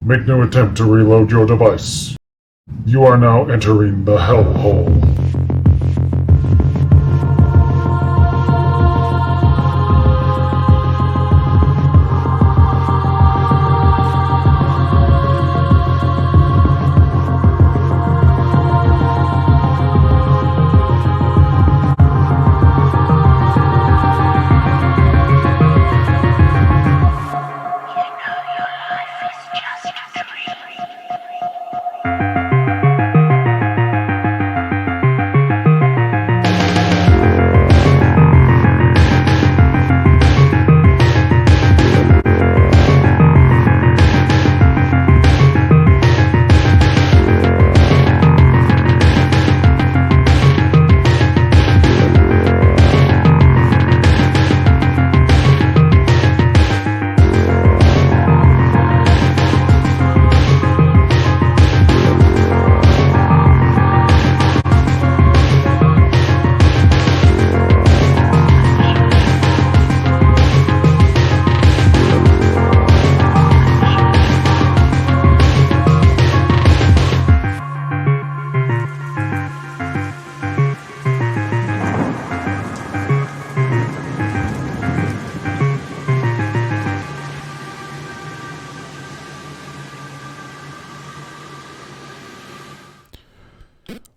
Make no attempt to reload your device. You are now entering the Hellhole.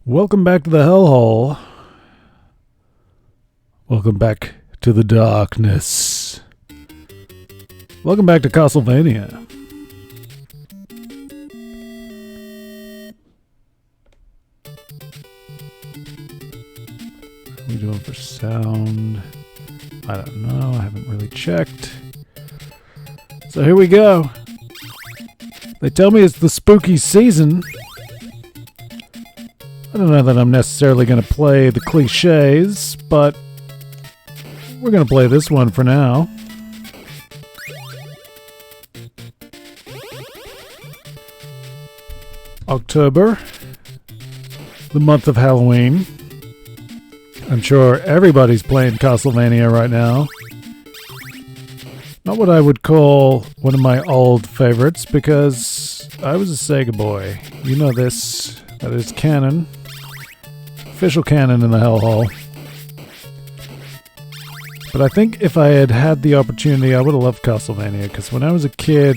Welcome back to the Hellhole. Welcome back to the darkness. Welcome back to Castlevania. What are we doing for sound? I don't know. I haven't really checked. So here we go. They tell me it's the spooky season. I don't know that I'm necessarily going to play the cliches, but we're going to play this one for now. October, the month of Halloween. I'm sure everybody's playing Castlevania right now. Not what I would call one of my old favorites, because I was a Sega boy. You know this. That is canon. Official canon in the Hellhole. But I think if I had had the opportunity, I would have loved Castlevania, because when I was a kid,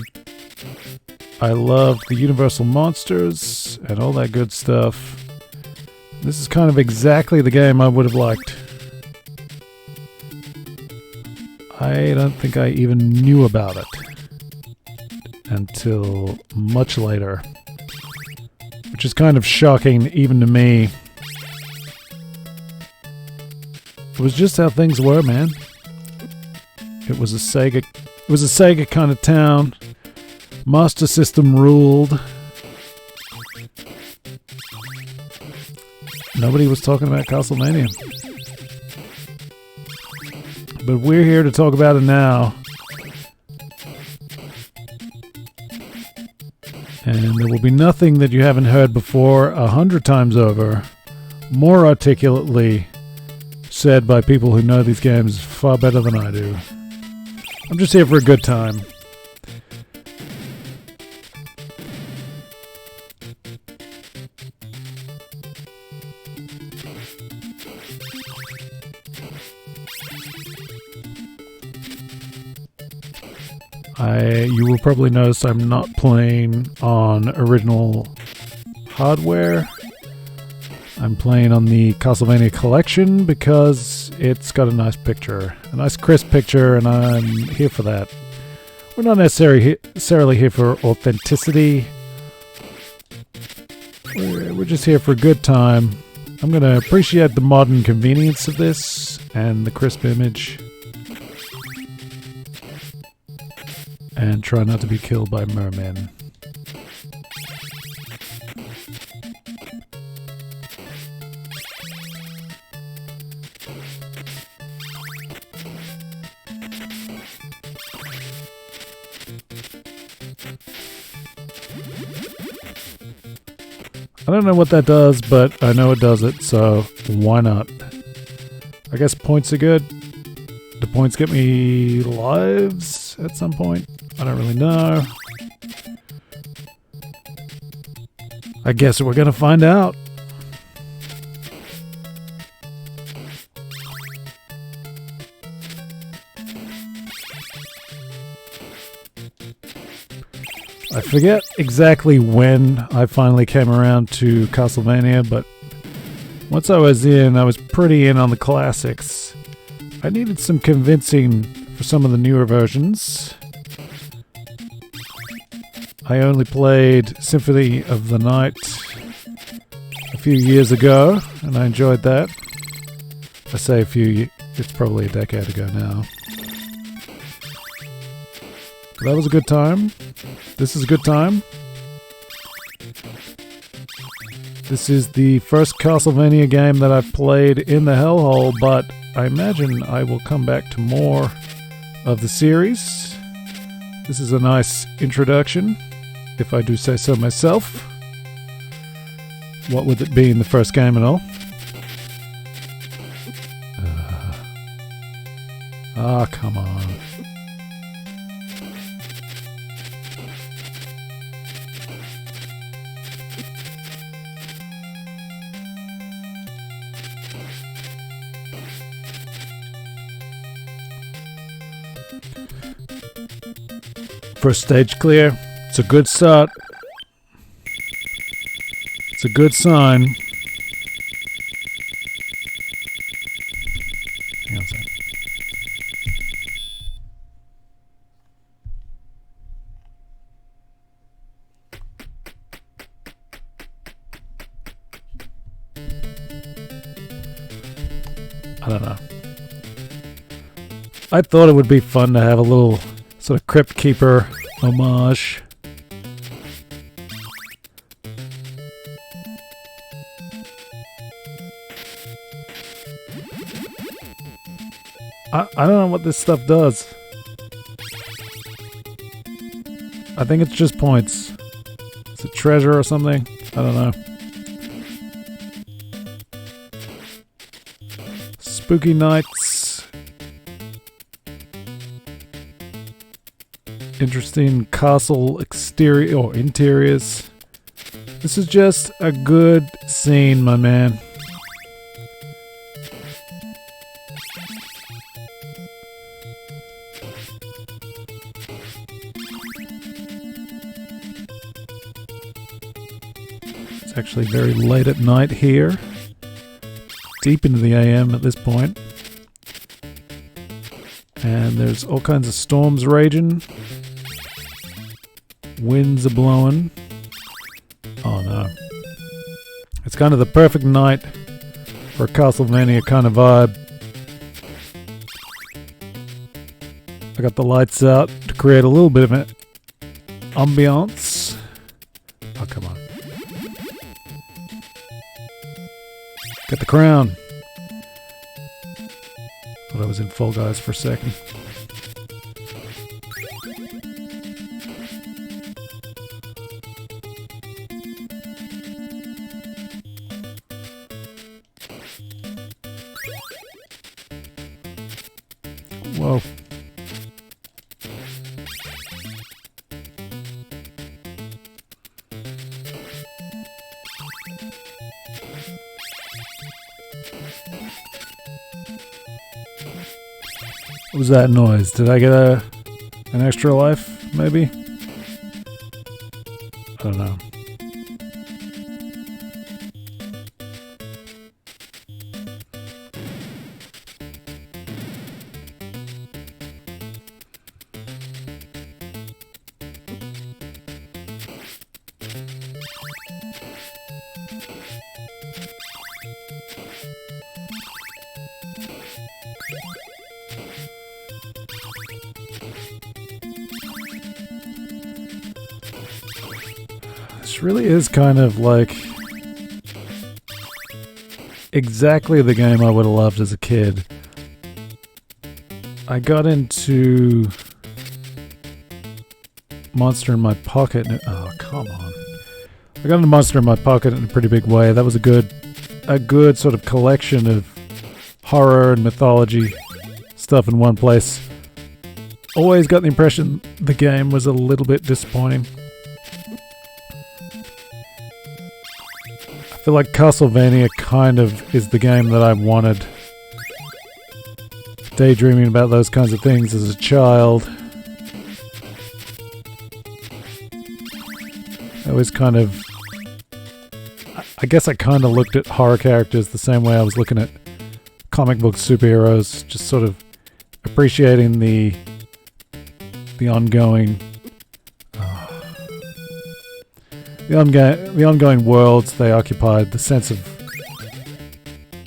I loved the Universal Monsters and all that good stuff. This is kind of exactly the game I would have liked. I don't think I even knew about it until much later, which is kind of shocking even to me. It was just how things were, man. It was a Sega kind of town. Master System ruled. Nobody was talking about Castlevania. But we're here to talk about it now. And there will be nothing that you haven't heard before 100 times over, more articulately said by people who know these games far better than I do. I'm just here for a good time. You will probably notice I'm not playing on original hardware. I'm playing on the Castlevania Collection because it's got a nice picture, a nice crisp picture, and I'm here for that. We're not necessarily here for authenticity. We're just here for a good time. I'm going to appreciate the modern convenience of this and the crisp image. And try not to be killed by mermen. I don't know what that does, but I know it does it, so why not? I guess points are good. Do points get me lives at some point? I don't really know. I guess we're gonna find out. I forget exactly when I finally came around to Castlevania, but once I was in, I was pretty in on the classics. I needed some convincing for some of the newer versions. I only played Symphony of the Night a few years ago, and I enjoyed that. I say a few, it's probably a decade ago now. But that was a good time. This is a good time. This is the first Castlevania game that I've played in the Hellhole, but I imagine I will come back to more of the series. This is a nice introduction, if I do say so myself. What with it being the first game and all. Come on. First stage clear. It's a good start. It's a good sign. Hang on a second. I don't know. I thought it would be fun to have a little sort of Crypt Keeper homage. I don't know what this stuff does. I think it's just points. It's a treasure or something. I don't know. Spooky nights. Interesting castle exterior or interiors. This is just a good scene, my man. It's actually very late at night here. Deep into the AM at this point. And there's all kinds of storms raging. Winds are blowing. Oh no. It's kind of the perfect night for a Castlevania kind of vibe. I got the lights out to create a little bit of an ambiance. Oh, come on. Got the crown. Thought I was in Fall Guys for a second. Whoa. What was that noise? Did I get an extra life, maybe? I don't know. This really is kind of like exactly the game I would have loved as a kid. I got into Monster in My Pocket. Oh, come on. I got into Monster in My Pocket in a pretty big way. That was a good sort of collection of horror and mythology stuff in one place. Always got the impression the game was a little bit disappointing. feel like Castlevania kind of is the game that I wanted. Daydreaming about those kinds of things as a child. I was kind of... I guess I kind of looked at horror characters the same way I was looking at comic book superheroes, just sort of appreciating the ongoing the ongoing worlds they occupied, the sense of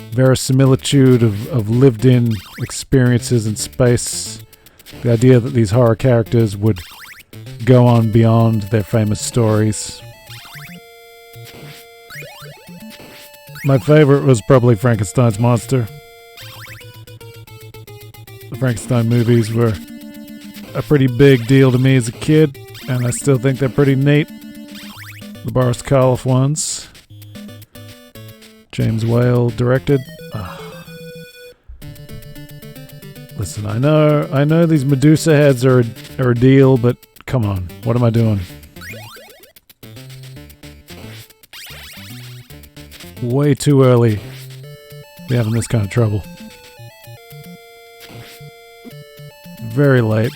verisimilitude of lived-in experiences in space, the idea that these horror characters would go on beyond their famous stories. My favorite was probably Frankenstein's monster. The Frankenstein movies were a pretty big deal to me as a kid, and I still think they're pretty neat. The Boris Karloff ones. James Whale directed. Listen, I know these Medusa heads are a deal, but come on, what am I doing? Way too early to be having this kind of trouble. Very late.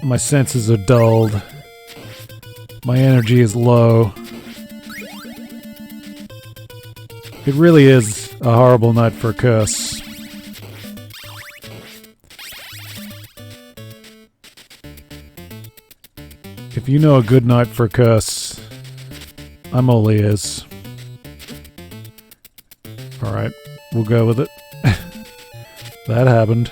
My senses are dulled. My energy is low. It really is a horrible night for a curse. If you know a good night for a curse, I'm all ears. Alright, we'll go with it. That happened.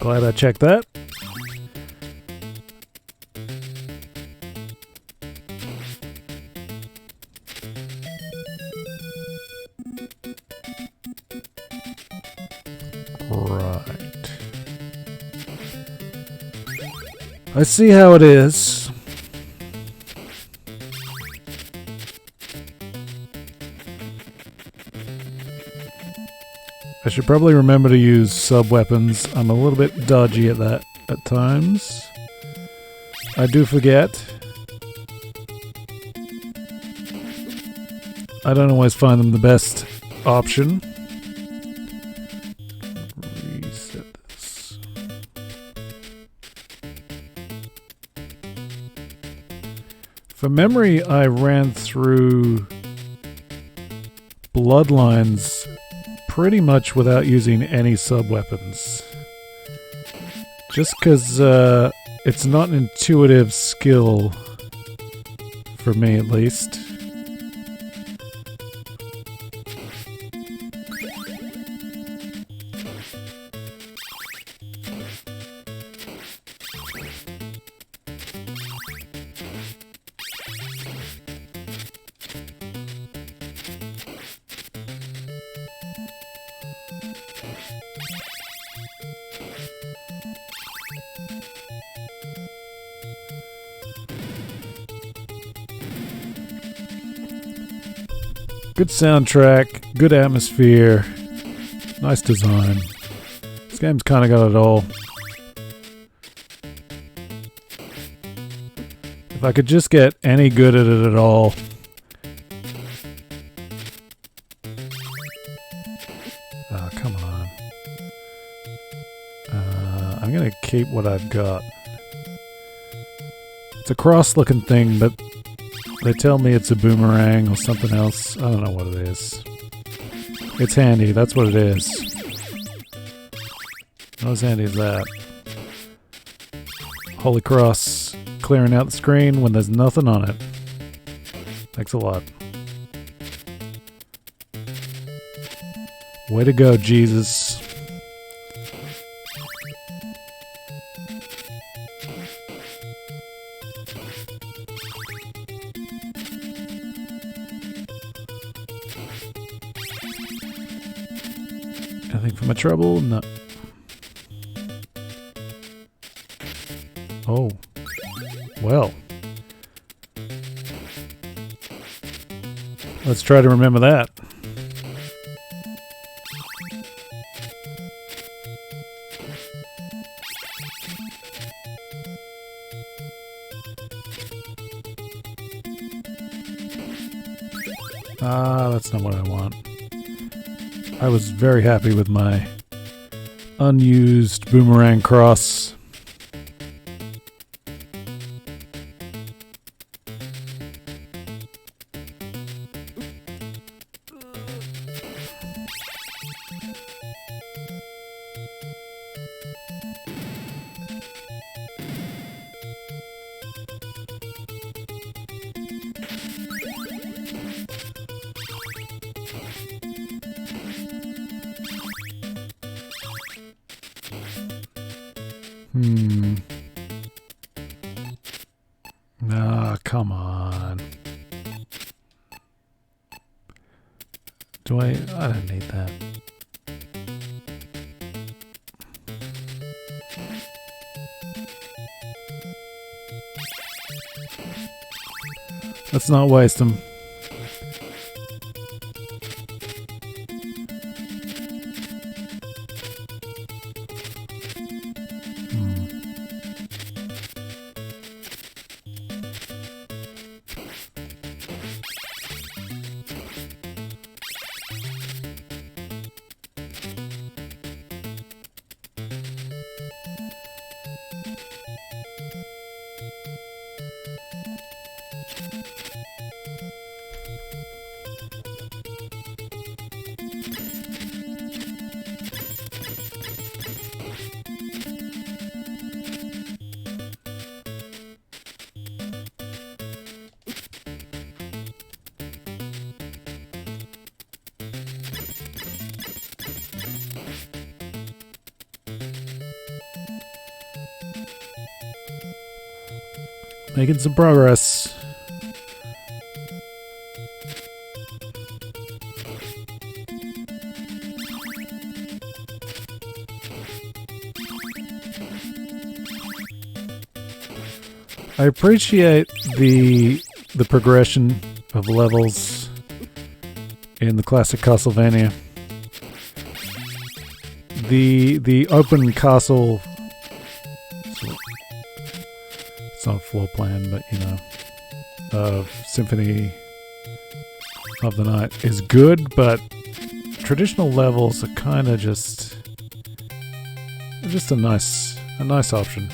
Glad I checked that. Right. I see how it is. I should probably remember to use sub-weapons. I'm a little bit dodgy at that at times. I do forget. I don't always find them the best option. Reset this. From memory, I ran through Bloodlines pretty much without using any sub-weapons. Just because it's not an intuitive skill, for me at least. Good soundtrack, good atmosphere, nice design. This game's kind of got it all. If I could just get any good at it at all. Oh, come on. I'm gonna keep what I've got. It's a cross-looking thing, but they tell me it's a boomerang or something else. I don't know what it is. It's handy, that's what it is. Not as handy as that. Holy Cross, clearing out the screen when there's nothing on it. Thanks a lot. Way to go, Jesus. Anything for my trouble? No. Oh. Well. try to remember that. Ah, that's not what I want. I was very happy with my unused boomerang cross. Ah, come on. I don't need that. Let's not waste them. Making some progress. I appreciate the progression of levels in the classic Castlevania. The open castle, it's not a floor plan, but you know, of Symphony of the Night is good, but traditional levels are kind of just a nice option.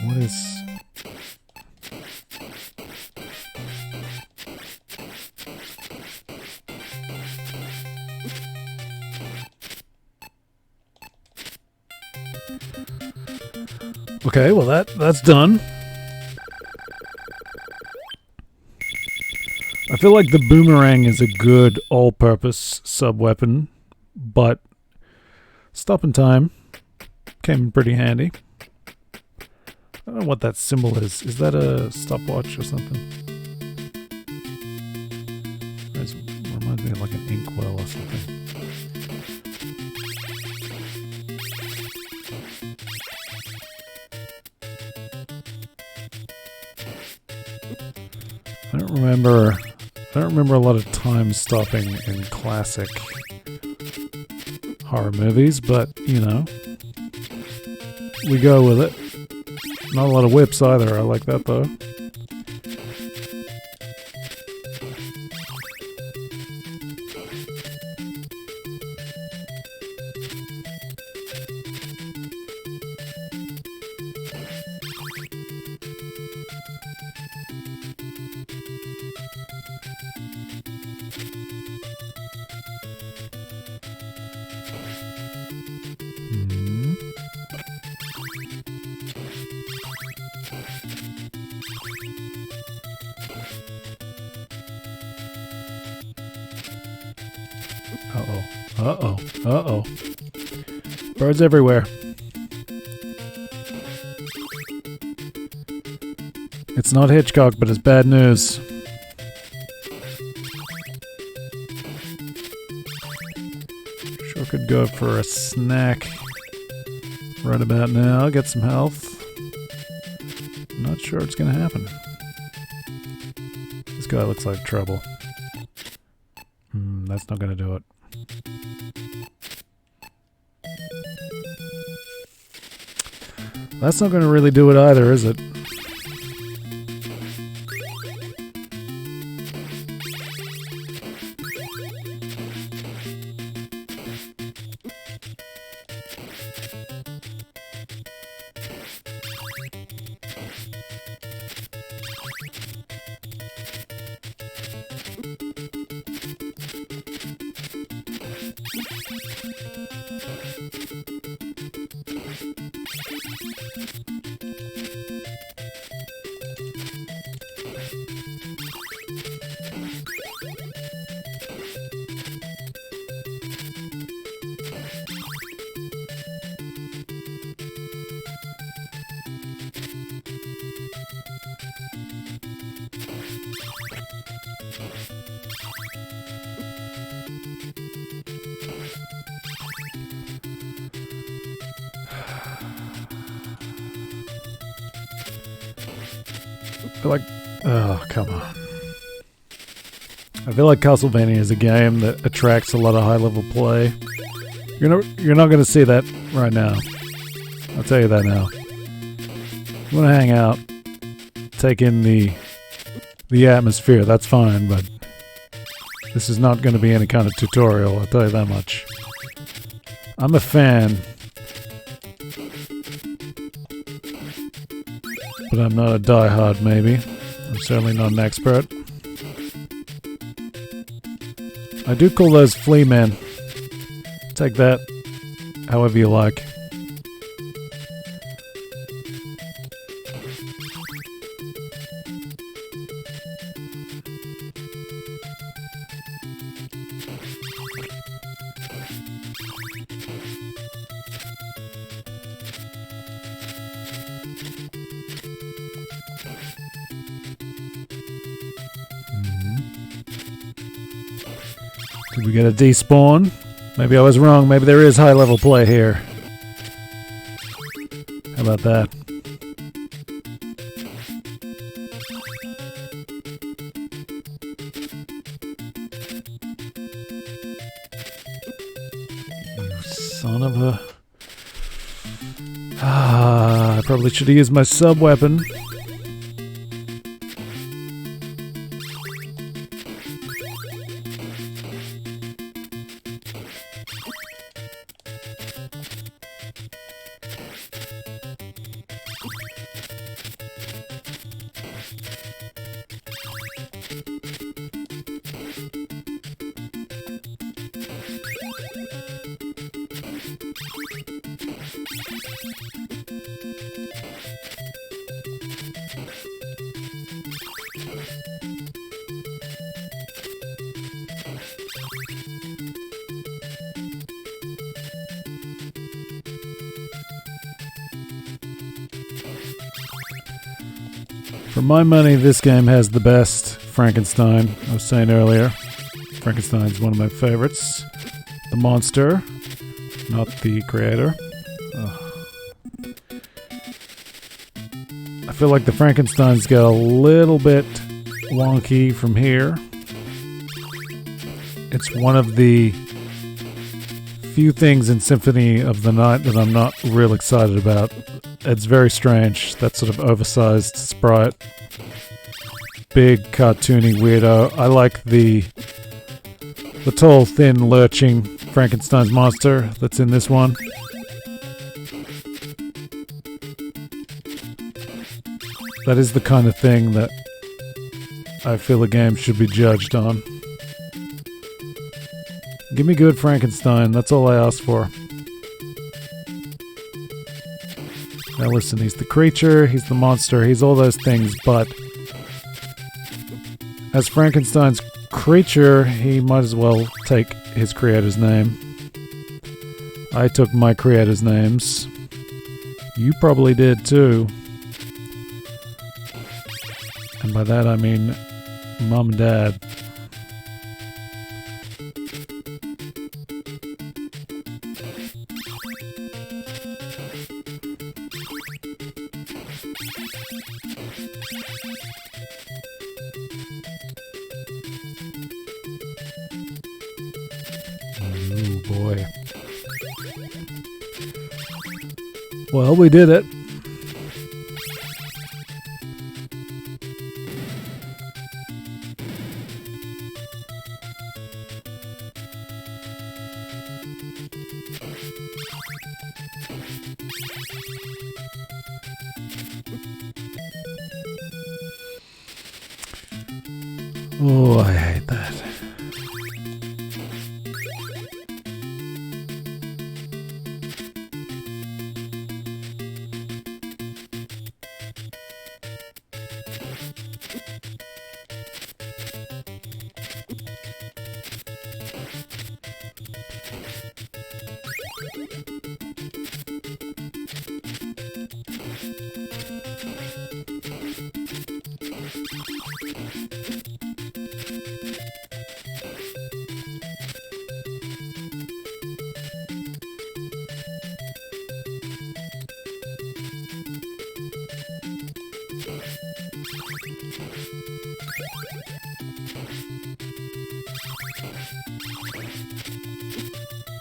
What is... Okay, well that's done. I feel like the boomerang is a good all-purpose sub-weapon, but stopping time came in pretty handy. I don't know what that symbol is. Is that a stopwatch or something? It reminds me of like an inkwell or something. I don't remember a lot of time stopping in classic horror movies, but you know, we go with it. Not a lot of whips either. I like that though. Uh-oh. Birds everywhere. It's not Hitchcock, but it's bad news. Sure could go for a snack right about now. Get some health. Not sure it's gonna happen. This guy looks like trouble. that's not going to do it. That's not going to really do it either, is it? I feel like, oh, come on. I feel like Castlevania is a game that attracts a lot of high-level play. You're not going to see that right now. I'll tell you that now. You want to hang out, take in the atmosphere, that's fine, but this is not going to be any kind of tutorial, I'll tell you that much. I'm a fan, but I'm not a diehard, maybe. I'm certainly not an expert. I do call those flea men. Take that however you like. Did we get a despawn? Maybe I was wrong. Maybe there is high-level play here. How about that? You son of a... I probably should have used my sub-weapon. For my money, this game has the best Frankenstein. I was saying earlier, Frankenstein's one of my favorites. The monster, not the creator. I feel like the Frankenstein's got a little bit wonky from here. It's one of the few things in Symphony of the Night that I'm not real excited about. It's very strange, that sort of oversized sprite. Big, cartoony weirdo. I like the tall, thin, lurching Frankenstein's monster that's in this one. That is the kind of thing that I feel a game should be judged on. Give me good Frankenstein, that's all I ask for. Now listen, he's the creature, he's the monster, he's all those things, but as Frankenstein's creature, he might as well take his creator's name. I took my creator's names. You probably did too. And by that I mean Mom and Dad. Well, we did it. Oh, I hate that.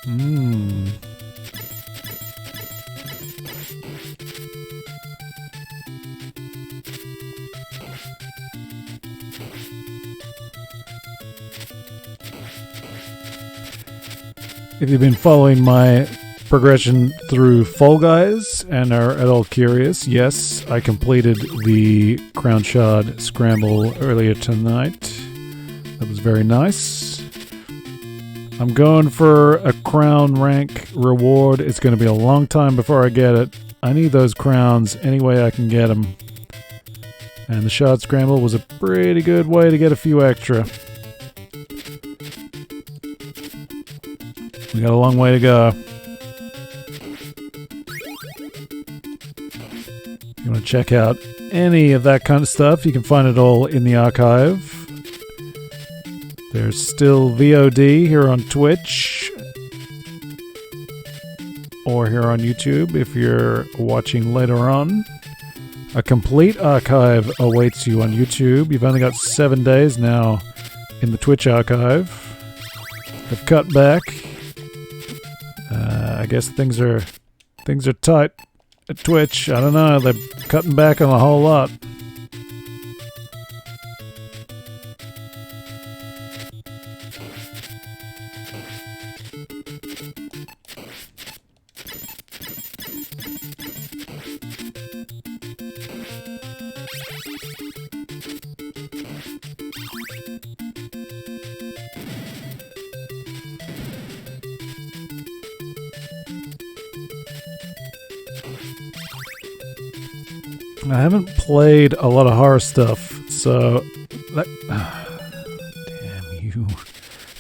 Mmm. If you've been following my progression through Fall Guys and are at all curious, yes, I completed the Crown Shard Scramble earlier tonight. That was very nice. I'm going for a crown rank reward. It's going to be a long time before I get it. I need those crowns any way I can get them. And the Shard Scramble was a pretty good way to get a few extra. We got a long way to go. If you want to check out any of that kind of stuff, you can find it all in the archive. There's still VOD here on Twitch or here on YouTube if you're watching later on. A complete archive awaits you on YouTube. You've only got 7 days now in the Twitch archive. I've cut back. I guess things are tight at Twitch. I don't know. They're cutting back on a whole lot. I haven't played a lot of horror stuff, so that, damn you.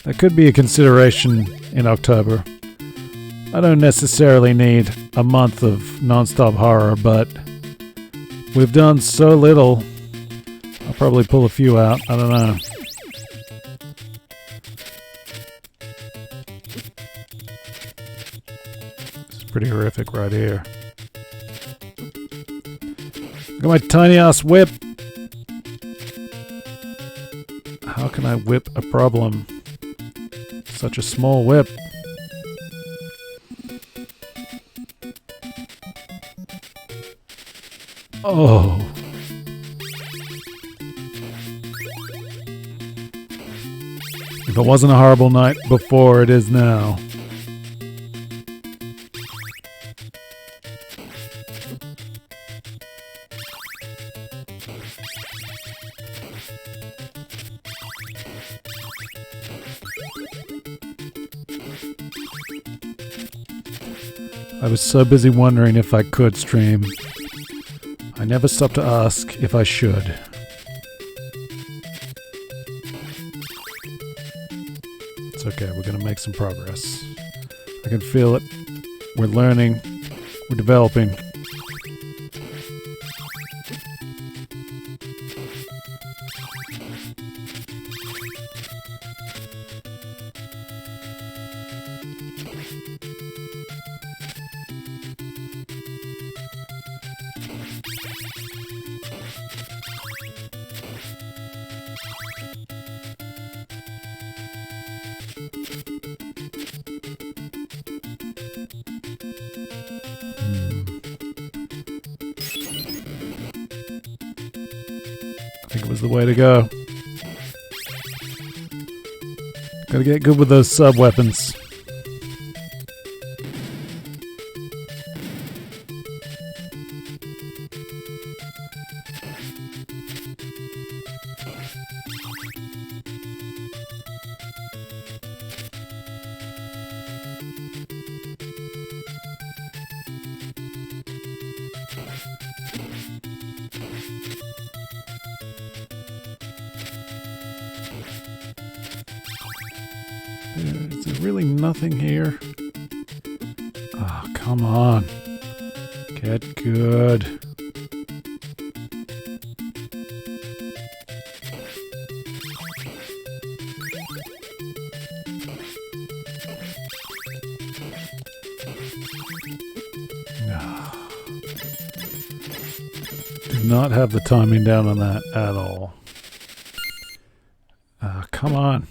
That could be a consideration in October. I don't necessarily need a month of non-stop horror, but we've done so little. I'll probably pull a few out. I don't know. It's pretty horrific right here. Look at my tiny ass whip. How can I whip a problem? Such a small whip. Oh. If it wasn't a horrible night before, it is now. I was so busy wondering if I could stream. I never stopped to ask if I should. It's okay, we're gonna make some progress. I can feel it. We're learning. We're developing. the way to go. Gotta get good with those sub-weapons. Is there really nothing here? Oh, come on. Get good. Do not have the timing down on that at all. Come on.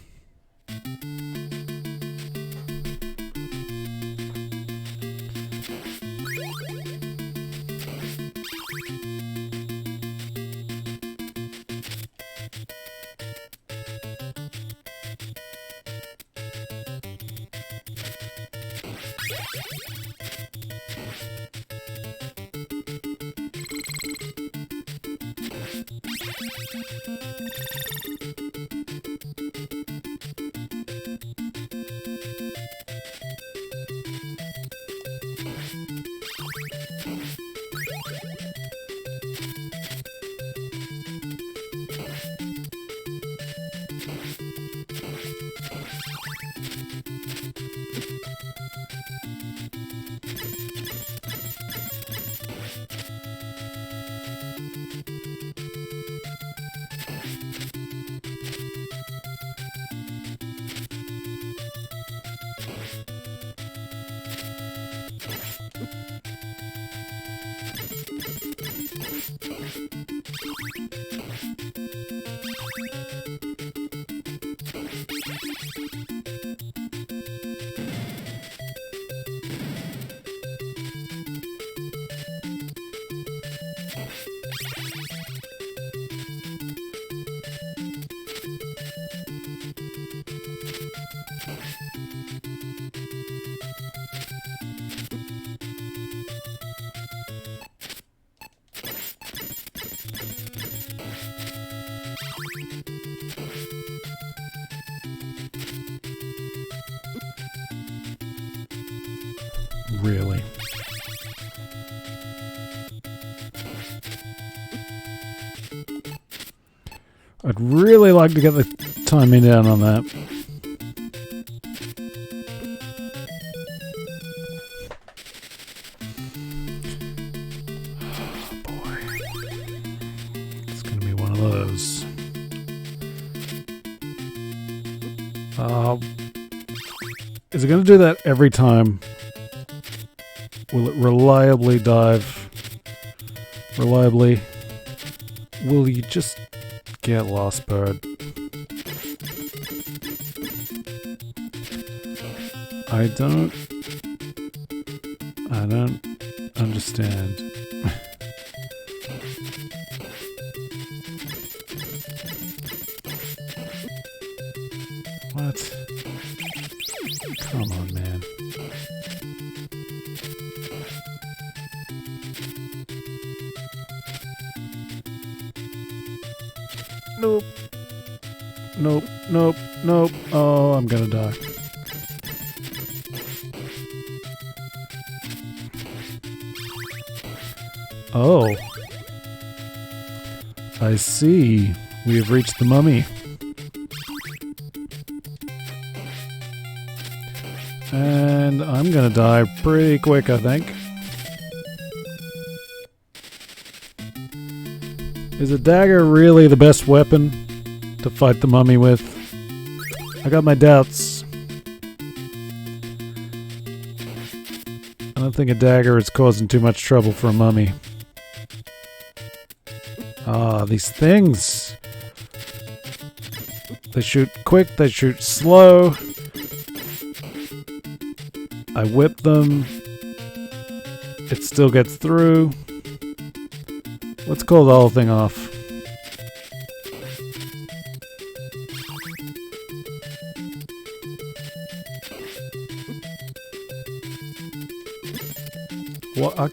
Really? I'd really like to get the timing down on that. Oh boy. It's gonna be one of those. Is it gonna do that every time? Will it reliably dive? Reliably? Will you just get lost, bird? I don't understand. What? Come on, man. Nope. Nope. Nope. Nope. Oh, I'm gonna die. Oh. I see. We have reached the mummy. And I'm gonna die pretty quick, I think. Is a dagger really the best weapon to fight the mummy with? I got my doubts. I don't think a dagger is causing too much trouble for a mummy. Ah, these things. They shoot quick, they shoot slow. I whip them. It still gets through. Let's call the whole thing off. What?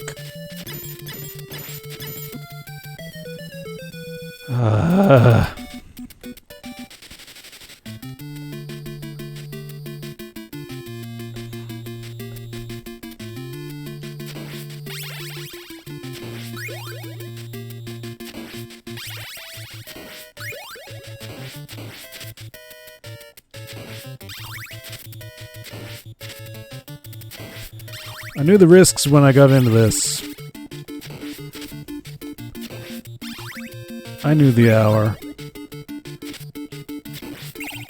I knew the risks when I got into this. I knew the hour.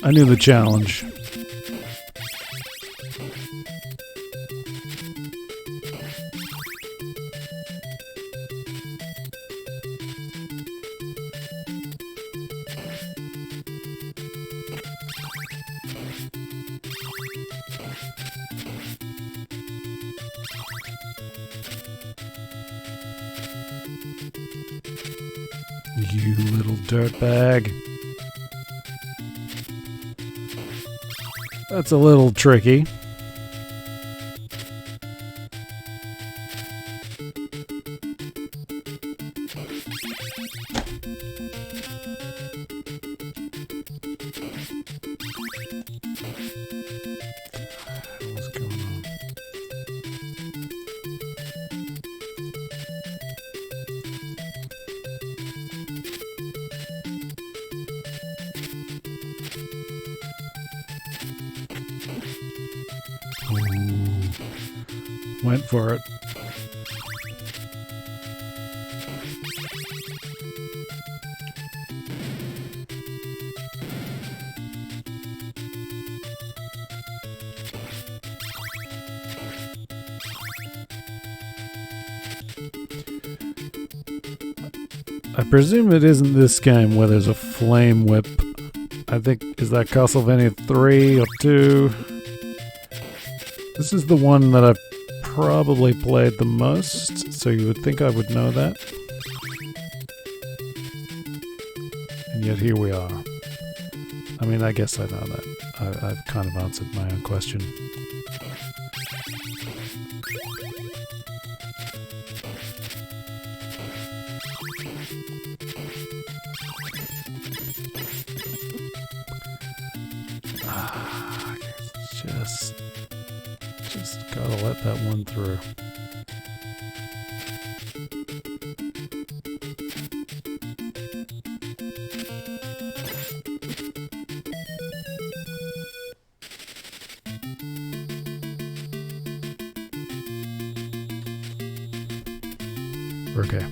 I knew the challenge. You little dirtbag. That's a little tricky. What's going on? Went for it. I presume it isn't this game where there's a flame whip. I think, is that Castlevania 3 or 2? This is the one that I've probably played the most, so you would think I would know that. And yet here we are. I mean, I guess I know that. I've kind of answered my own question. Just gotta let that one through. Okay.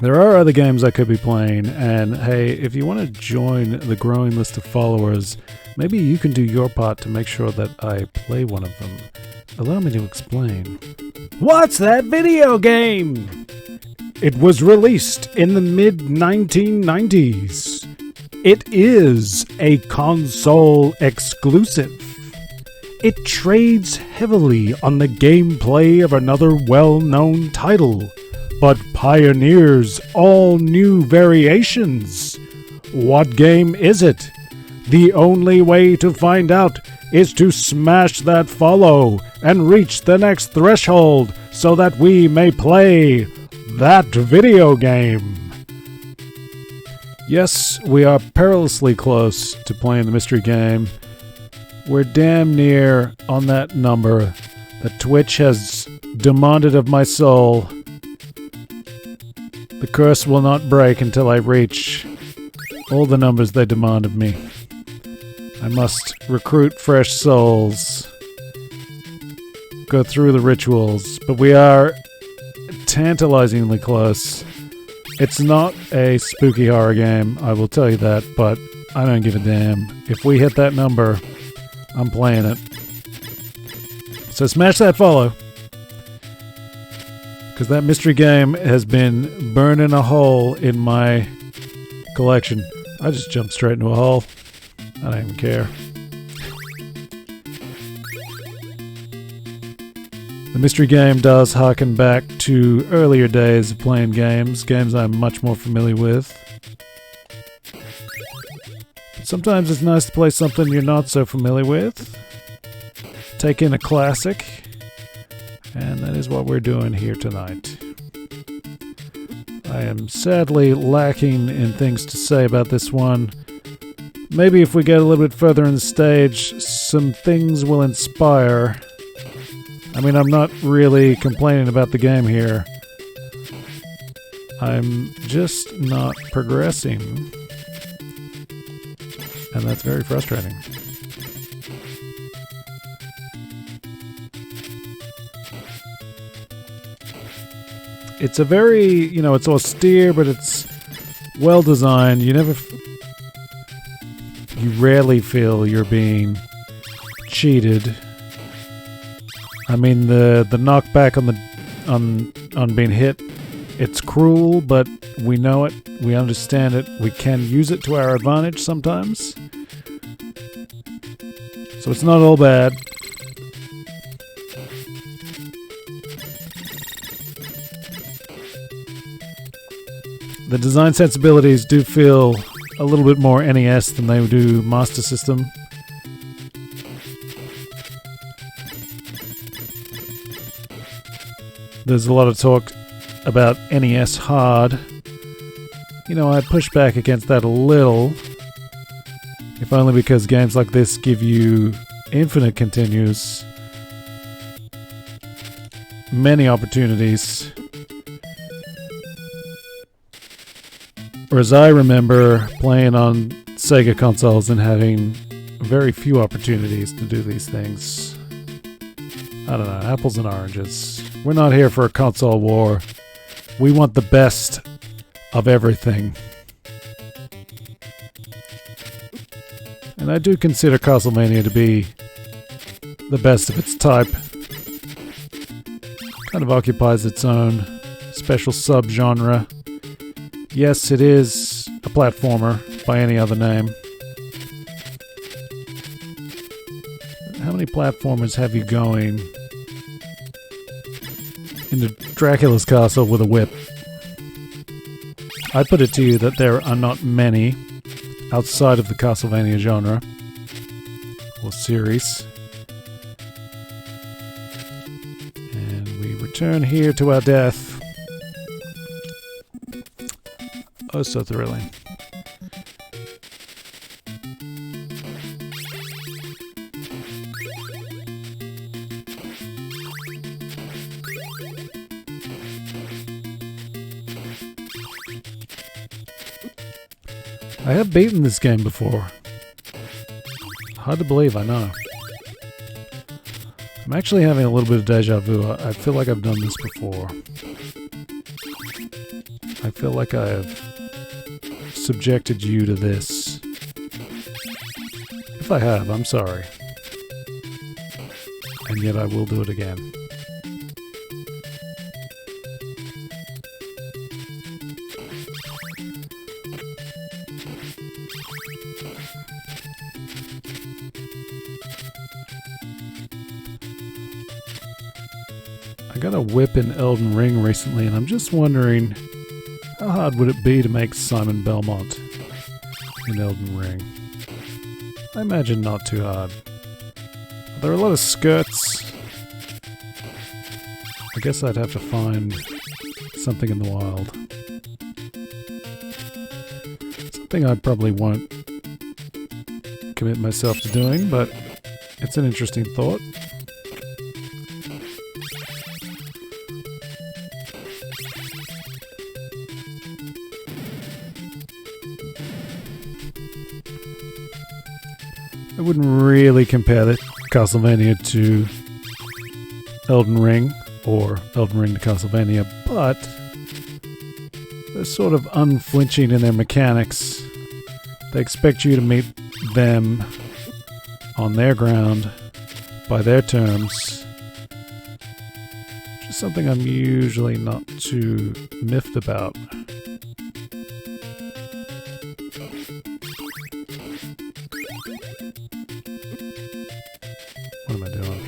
There are other games I could be playing, and hey, if you want to join the growing list of followers, maybe you can do your part to make sure that I play one of them. Allow me to explain. What's that video game? It was released in the mid-1990s. It is a console exclusive. It trades heavily on the gameplay of another well-known title, but pioneers all new variations. What game is it? The only way to find out is to smash that follow and reach the next threshold so that we may play that video game. Yes, we are perilously close to playing the mystery game. We're damn near on that number that Twitch has demanded of my soul. The curse will not break until I reach all the numbers they demand of me. I must recruit fresh souls, go through the rituals, but we are tantalizingly close. It's not a spooky horror game, I will tell you that, but I don't give a damn. If we hit that number, I'm playing it. So smash that follow. Because that mystery game has been burning a hole in my collection. I just jumped straight into a hole. I don't even care. The mystery game does harken back to earlier days of playing games I'm much more familiar with. But sometimes it's nice to play something you're not so familiar with. take in a classic, and that is what we're doing here tonight. I am sadly lacking in things to say about this one. Maybe if we get a little bit further in the stage, some things will inspire. I mean, I'm not really complaining about the game here. I'm just not progressing. And that's very frustrating. It's a very, it's austere, but it's well designed. You rarely feel you're being cheated. I mean, the knockback on being hit, it's cruel, but we know it, we understand it, we can use it to our advantage sometimes. So it's not all bad. The design sensibilities do feel a little bit more NES than they do Master System. There's a lot of talk about NES hard. I push back against that a little. If only because games like this give you infinite continues. Many opportunities. Whereas I remember playing on Sega consoles and having very few opportunities to do these things. I don't know, apples and oranges. We're not here for a console war. We want the best of everything. And I do consider Castlevania to be the best of its type. Kind of occupies its own special subgenre. Yes, it is a platformer by any other name. How many platformers have you going into Dracula's castle with a whip? I put it to you that there are not many outside of the Castlevania genre or series. And we return here to our death. Oh, so thrilling. I have beaten this game before. Hard to believe, I know. I'm actually having a little bit of deja vu. I feel like I've done this before. I feel like I have subjected you to this. If I have, I'm sorry. And yet I will do it again. I got a whip in Elden Ring recently, and I'm just wondering how hard would it be to make Simon Belmont in Elden Ring? I imagine not too hard. There are a lot of skirts. I guess I'd have to find something in the wild. Something I probably won't commit myself to doing, but it's an interesting thought. I wouldn't really compare the Castlevania to Elden Ring or Elden Ring to Castlevania, but they're sort of unflinching in their mechanics. They expect you to meet them on their ground by their terms, which is something I'm usually not too miffed about. What am I doing?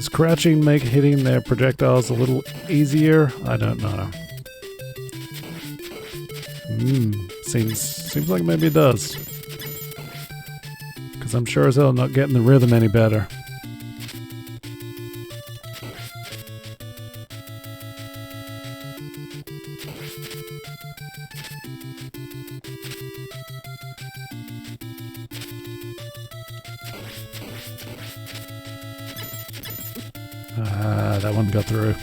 Does crouching make hitting their projectiles a little easier? I don't know. Seems like maybe it does. Because I'm sure as hell not getting the rhythm any better. That one got through.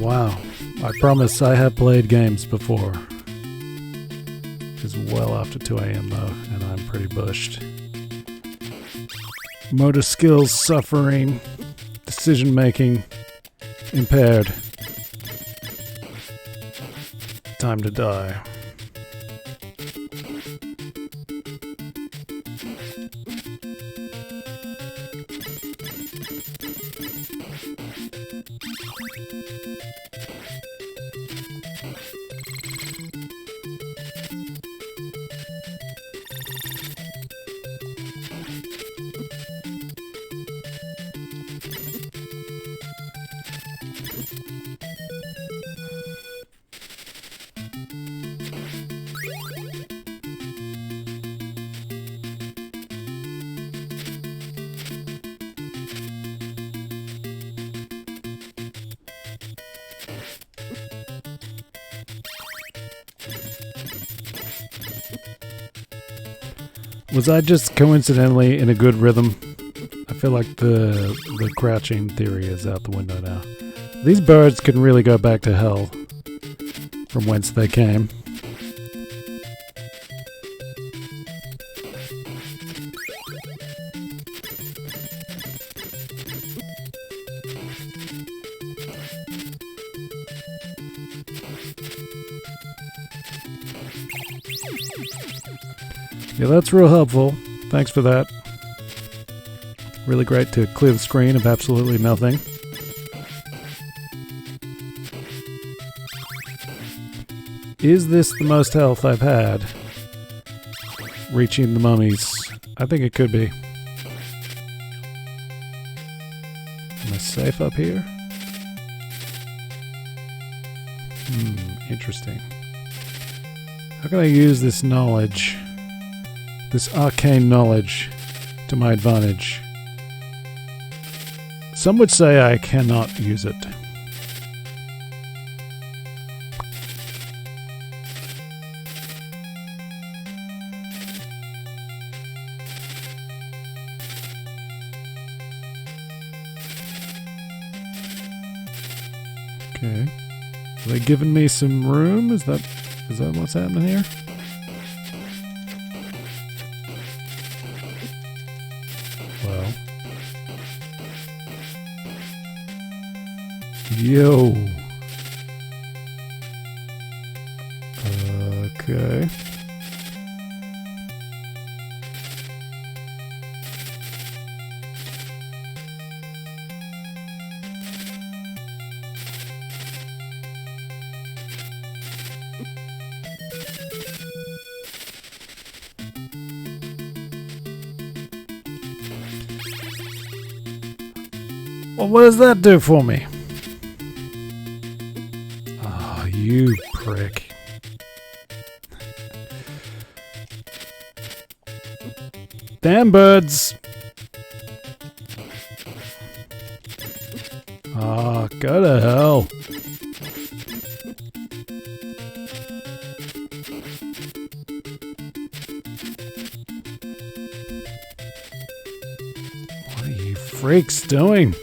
Wow. I promise I have played games before. It's well after 2 a.m. though, and I'm pretty bushed. Motor skills suffering. Decision making impaired. Time to die. Was I just coincidentally in a good rhythm? I feel like the crouching theory is out the window now. These birds can really go back to hell from whence they came. Yeah, that's real helpful. Thanks for that. Really great to clear the screen of absolutely nothing. Is this the most health I've had? Reaching the mummies. I think it could be. Am I safe up here? Interesting. How can I use this knowledge? This arcane knowledge to my advantage. Some would say I cannot use it. Okay. Are they giving me some room? Is that what's happening here? Well. Yo. Okay. Well, what does that do for me? Oh, you prick. Damn birds! Ah, go to hell. What are you freaks doing?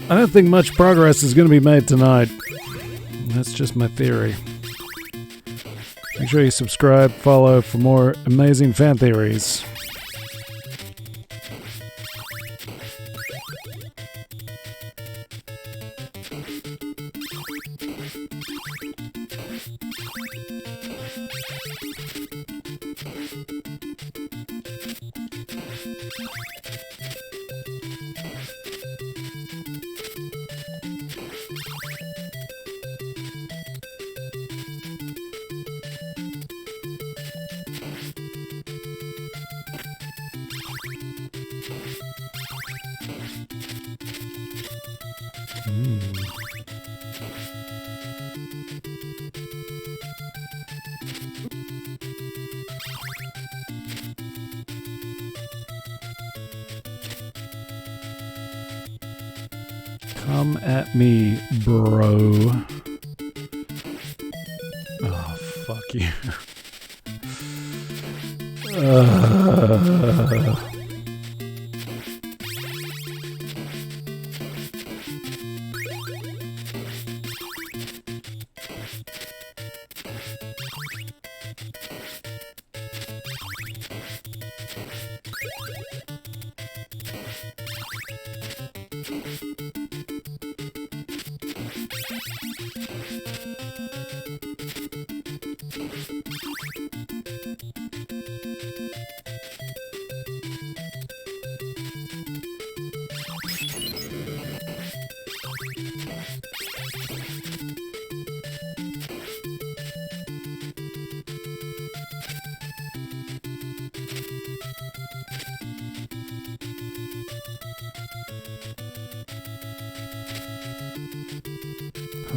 I don't think much progress is going to be made tonight. That's just my theory. Make sure you subscribe, follow for more amazing fan theories. Come at me, bro. Oh, fuck you.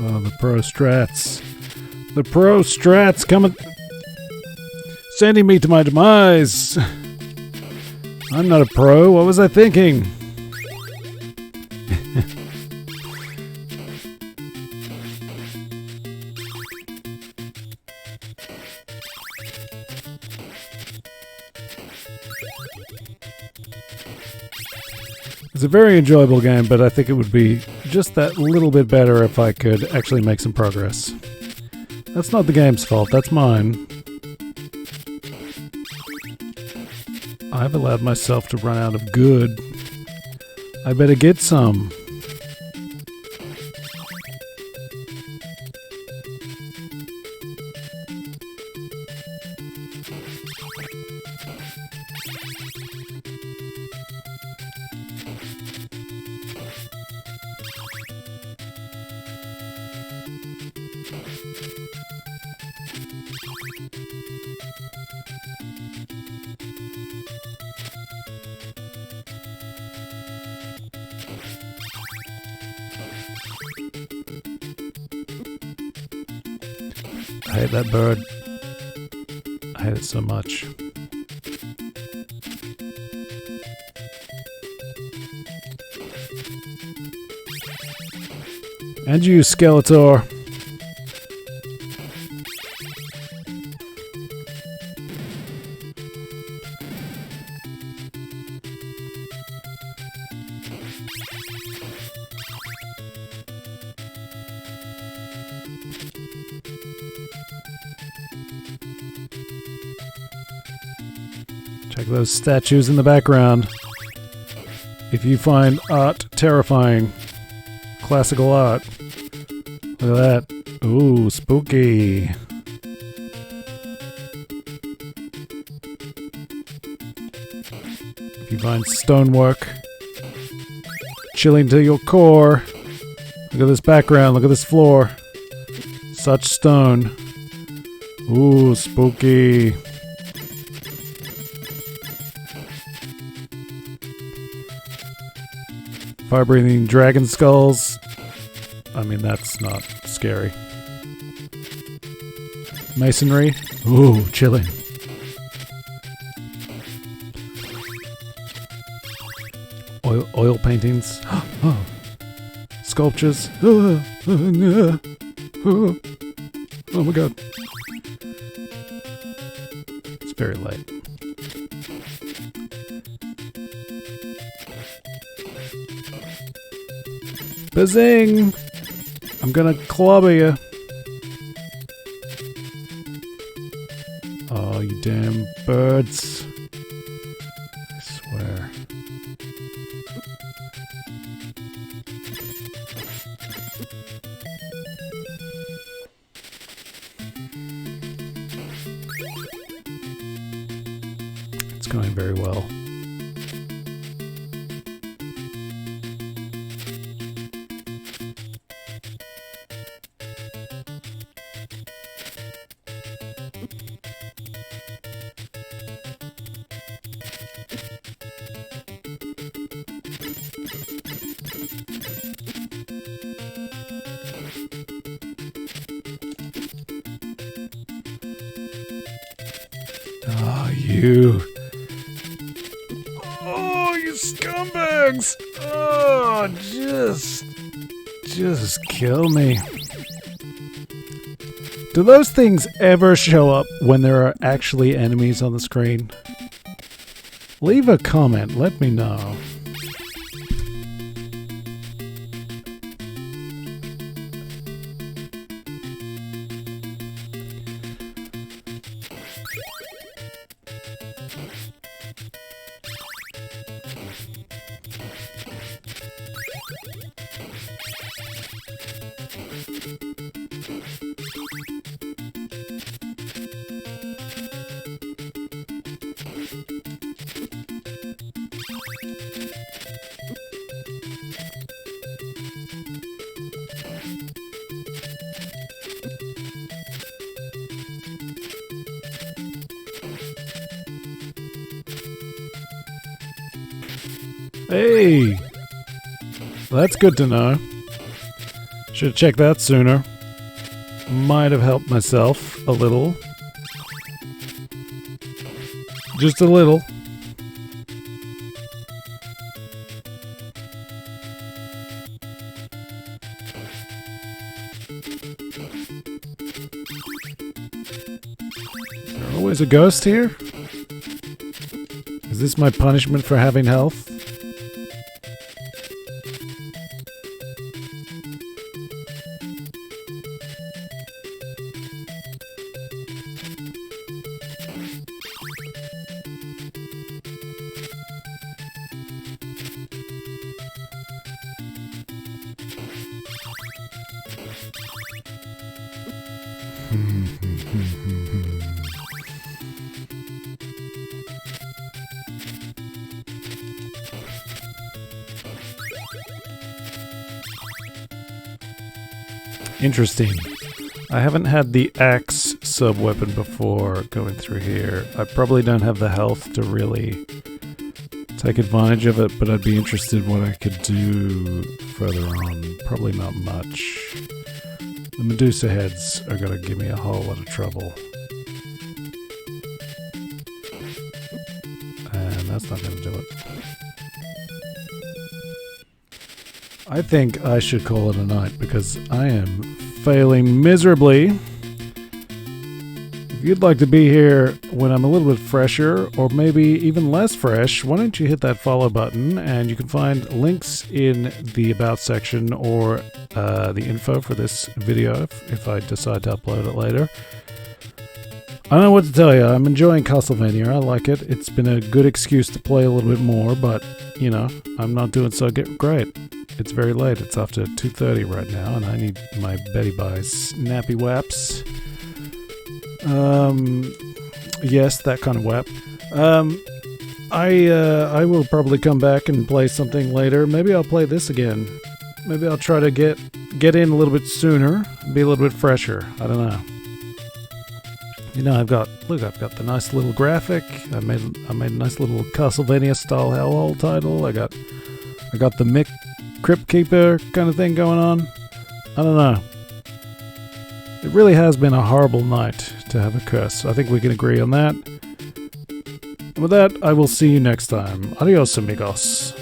Oh, the pro strats. The pro strats coming. Sending me to my demise. I'm not a pro. What was I thinking? It's a very enjoyable game, but I think it would be just that little bit better if I could actually make some progress. That's not the game's fault, that's mine. I've allowed myself to run out of good. I better get some. I hate that bird. I hate it so much. And you, Skeletor. Check those statues in the background. If you find art terrifying, classical art, look at that. Ooh, spooky. If you find stonework, chilling to your core, look at this background, look at this floor. Such stone. Ooh, spooky. Fire-breathing dragon skulls. I mean, that's not scary. Masonry. Ooh, chilling. Oil paintings. Oh. Sculptures. Oh my god. It's very light. Bazing! I'm gonna clobber you. birds. I swear. It's going very well. Oh, you. Oh, you scumbags. Oh, just kill me. Do those things ever show up when there are actually enemies on the screen? Leave a comment, let me know. Hey! That's good to know. Should have checked that sooner. Might have helped myself a little. Just a little. Is there always a ghost here? Is this my punishment for having health? Interesting. I haven't had the axe sub-weapon before going through here. I probably don't have the health to really take advantage of it, but I'd be interested what I could do further on. Probably not much. The Medusa heads are gonna give me a whole lot of trouble. And that's not gonna do it. I think I should call it a night because I am failing miserably. If you'd like to be here when I'm a little bit fresher, or maybe even less fresh, why don't you hit that follow button, and you can find links in the About section or the info for this video if I decide to upload it later. I don't know what to tell you. I'm enjoying Castlevania. I like it. It's been a good excuse to play a little bit more, but, you know, I'm not doing so great. It's very late. It's after 2:30 right now, and I need my Betty Bye snappy waps. Yes, that kind of wap. I will probably come back and play something later. Maybe I'll play this again. Maybe I'll try to get in a little bit sooner, be a little bit fresher. I don't know. You know, I've got the nice little graphic. I made a nice little Castlevania style Hellhole title. I got the Mick Crypt Keeper kind of thing going on. I don't know. It really has been a horrible night to have a curse. I think we can agree on that. And with that, I will see you next time. Adios, amigos.